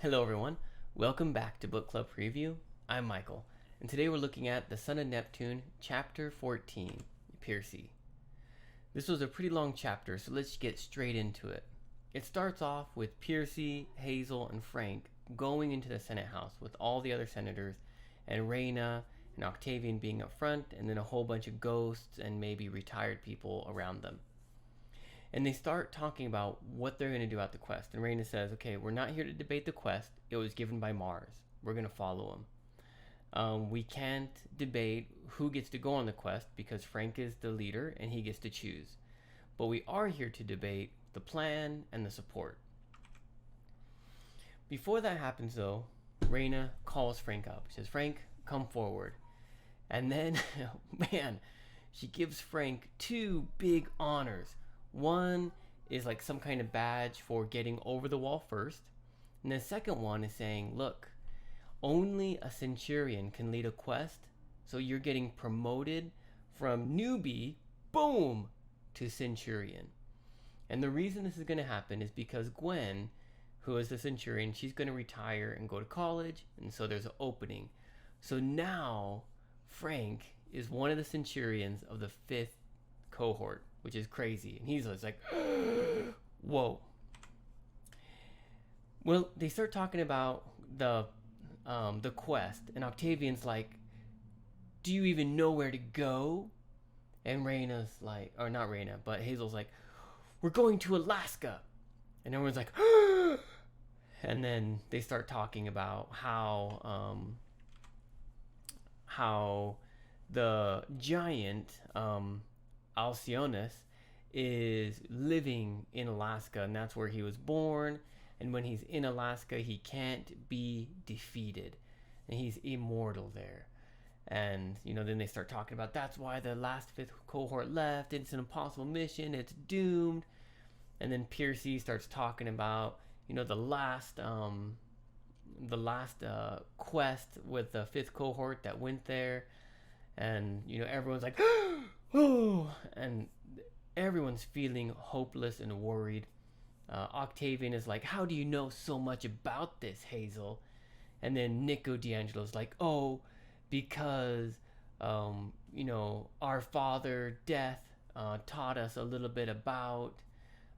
Hello everyone, welcome back to Book Club Preview. I'm Michael, and today we're looking at The Son of Neptune, Chapter 14, Piercy. This was a pretty long chapter, so let's get straight into it. It starts off with Piercy, Hazel, and Frank going into the Senate House with all the other senators, and Raina and Octavian being up front, and then a whole bunch of ghosts and maybe retired people around them. And they start talking about what they're going to do at the quest. And Raina says, okay, we're not here to debate the quest. It was given by Mars. We're going to follow him. We can't debate who gets to go on the quest because Frank is the leader and he gets to choose. But we are here to debate the plan and the support. Before that happens, though, Raina calls Frank up. She says, Frank, come forward. And then, man, she gives Frank two big honors. One is like some kind of badge for getting over the wall first. And the second one is saying, look, only a centurion can lead a quest. So you're getting promoted from newbie, boom, to centurion. And the reason this is going to happen is because Gwen, who is the centurion, she's going to retire and go to college. And so there's an opening. So now Frank is one of the centurions of the 5th cohort, which is crazy. And he's like, whoa. Well, they start talking about the quest, and Octavian's like, do you even know where to go? And Raina's like, or not Raina, but Hazel's like, we're going to Alaska. And everyone's like, and then they start talking about how the giant Alcyoneus is living in Alaska, and that's where he was born. And when he's in Alaska, he can't be defeated, and he's immortal there. And then they start talking about that's why the last 5th cohort left. It's an impossible mission. It's doomed. And then Piercy starts talking about the last quest with the 5th cohort that went there, and everyone's like. Oh, and everyone's feeling hopeless and worried. Octavian is like, how do you know so much about this, Hazel? And then Nico D'Angelo's like, oh, because, our father, Death, taught us a little bit about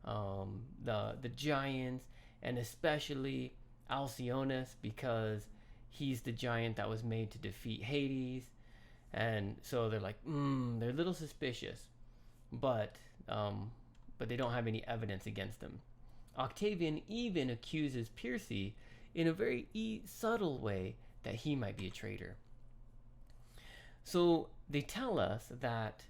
the giants, and especially Alcyoneus, because he's the giant that was made to defeat Hades. And so they're like, they're a little suspicious, but they don't have any evidence against them. Octavian even accuses Piercy in a very subtle way that he might be a traitor. So they tell us that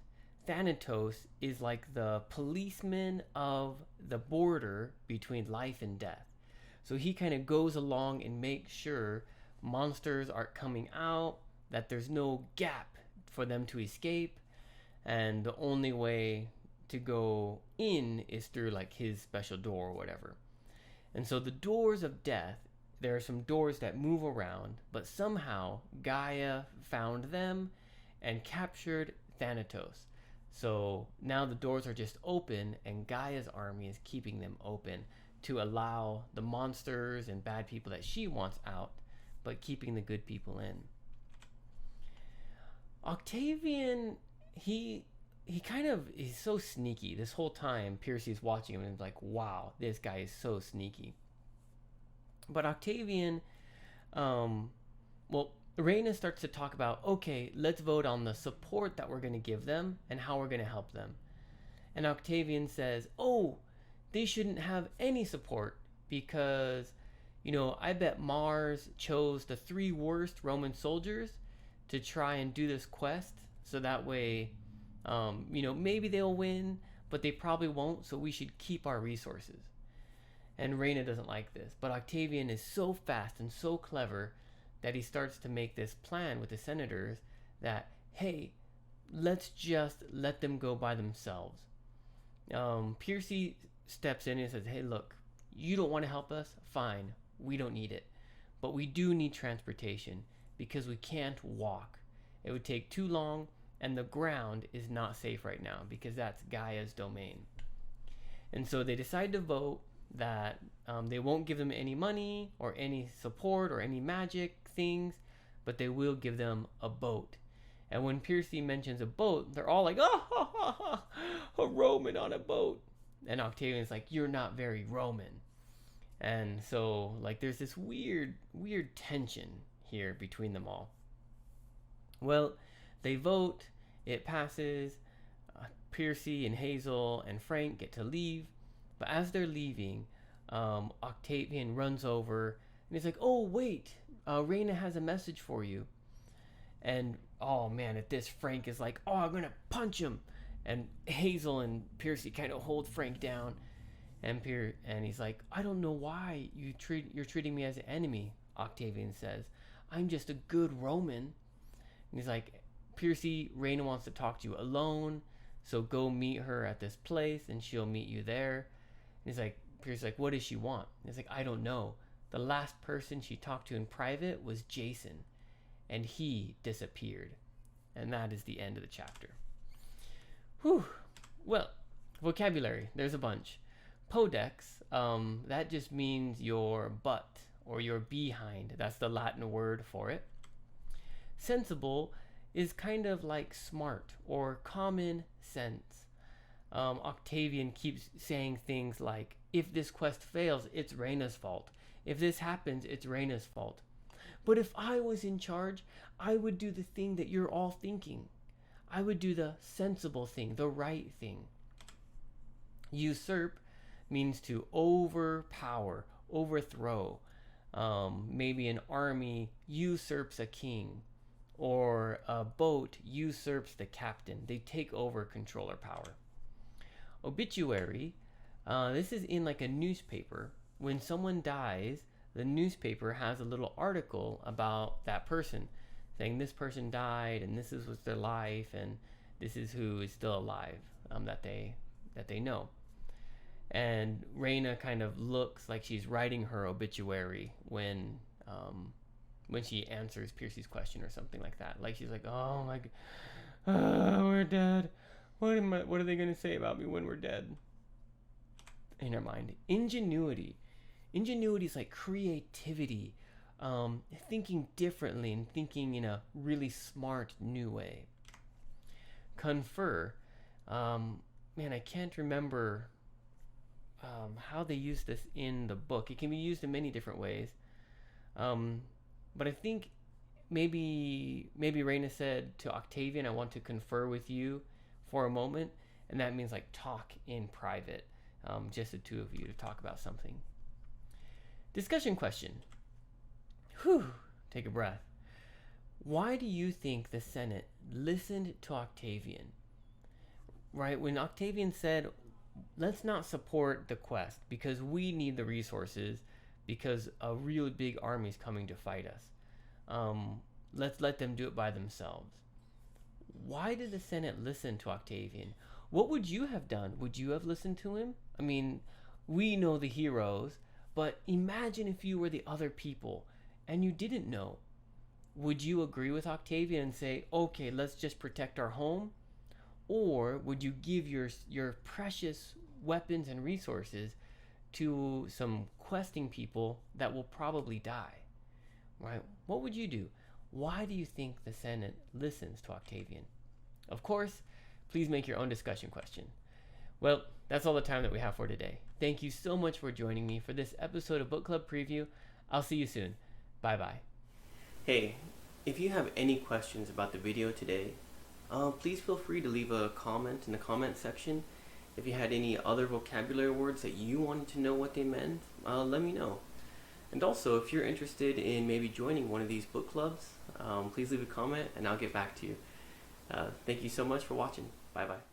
Thanatos is like the policeman of the border between life and death. So he kind of goes along and makes sure monsters aren't coming out, that there's no gap for them to escape, and the only way to go in is through like his special door or whatever. And so the doors of death, there are some doors that move around, but somehow Gaia found them and captured Thanatos. So now the doors are just open, and Gaia's army is keeping them open to allow the monsters and bad people that she wants out, but keeping the good people in. Octavian, he's so sneaky. This whole time Piercy's watching him and is like, wow, this guy is so sneaky. But Octavian, Raina starts to talk about, okay, let's vote on the support that we're going to give them and how we're going to help them. And Octavian says, oh, they shouldn't have any support because, I bet Mars chose the 3 worst Roman soldiers to try and do this quest, so that way, maybe they'll win, but they probably won't, so we should keep our resources. And Raina doesn't like this, but Octavian is so fast and so clever that he starts to make this plan with the senators that, hey, let's just let them go by themselves. Piercy steps in and says, hey, look, you don't want to help us? Fine, we don't need it. But we do need transportation, because we can't walk. It would take too long, and the ground is not safe right now because that's Gaia's domain. And so they decide to vote, that they won't give them any money or any support or any magic things, but they will give them a boat. And when Percy mentions a boat, they're all like, "Oh, ha, ha, ha, a Roman on a boat." And Octavian's like, "You're not very Roman." And so, like, there's this weird tension here between them all. Well, they vote, it passes. Percy and Hazel and Frank get to leave, but as they're leaving, Octavian runs over and he's like, "Oh, wait, Raina has a message for you." And oh man, at this, Frank is like, "Oh, I'm gonna punch him." And Hazel and Percy kind of hold Frank down, and he's like, "I don't know why you're treating me as an enemy." Octavian says, "I'm just a good Roman." And he's like, "Percy, Raina wants to talk to you alone, so go meet her at this place and she'll meet you there." And he's like, Percy's like, "What does she want?" And he's like, "I don't know. The last person she talked to in private was Jason, and he disappeared." And that is the end of the chapter. Whew. Well, vocabulary, there's a bunch. Podex, that just means your butt or your behind. That's the Latin word for it. Sensible is kind of like smart or common sense. Octavian keeps saying things like, "If this quest fails, it's Raina's fault. If this happens, it's Raina's fault. But if I was in charge, I would do the thing that you're all thinking. I would do the sensible thing, the right thing." Usurp means to overpower, overthrow. Maybe an army usurps a king, or a boat usurps the captain. They take over control or power. Obituary, this is in like a newspaper. When someone dies, the newspaper has a little article about that person, saying this person died and this was their life and this is who is still alive, that they know. And Raina kind of looks like she's writing her obituary when she answers Percy's question or something like that. Like she's like, "Oh my God, we're dead. What are they gonna say about me when we're dead?" In her mind. Ingenuity. Ingenuity is like creativity, thinking differently and thinking in a really smart new way. Confer. Man, I can't remember how they use this in the book. It can be used in many different ways. But I think maybe Raina said to Octavian, "I want to confer with you for a moment," and that means like talk in private, just the two of you to talk about something. Discussion question. Whew, take a breath. Why do you think the Senate listened to Octavian? Right, when Octavian said, "Let's not support the quest because we need the resources because a really big army is coming to fight us. Let's let them do it by themselves." Why did the Senate listen to Octavian? What would you have done? Would you have listened to him? I mean, we know the heroes, but imagine if you were the other people and you didn't know. Would you agree with Octavian and say, "Okay, let's just protect our home"? Or would you give your precious weapons and resources to some questing people that will probably die? Right? What would you do? Why do you think the Senate listens to Octavian? Of course, please make your own discussion question. Well, that's all the time that we have for today. Thank you so much for joining me for this episode of Book Club Preview. I'll see you soon. Bye-bye. Hey, if you have any questions about the video today, please feel free to leave a comment in the comment section. If you had any other vocabulary words that you wanted to know what they meant, let me know. And also, if you're interested in maybe joining one of these book clubs, please leave a comment and I'll get back to you. Thank you so much for watching. Bye-bye.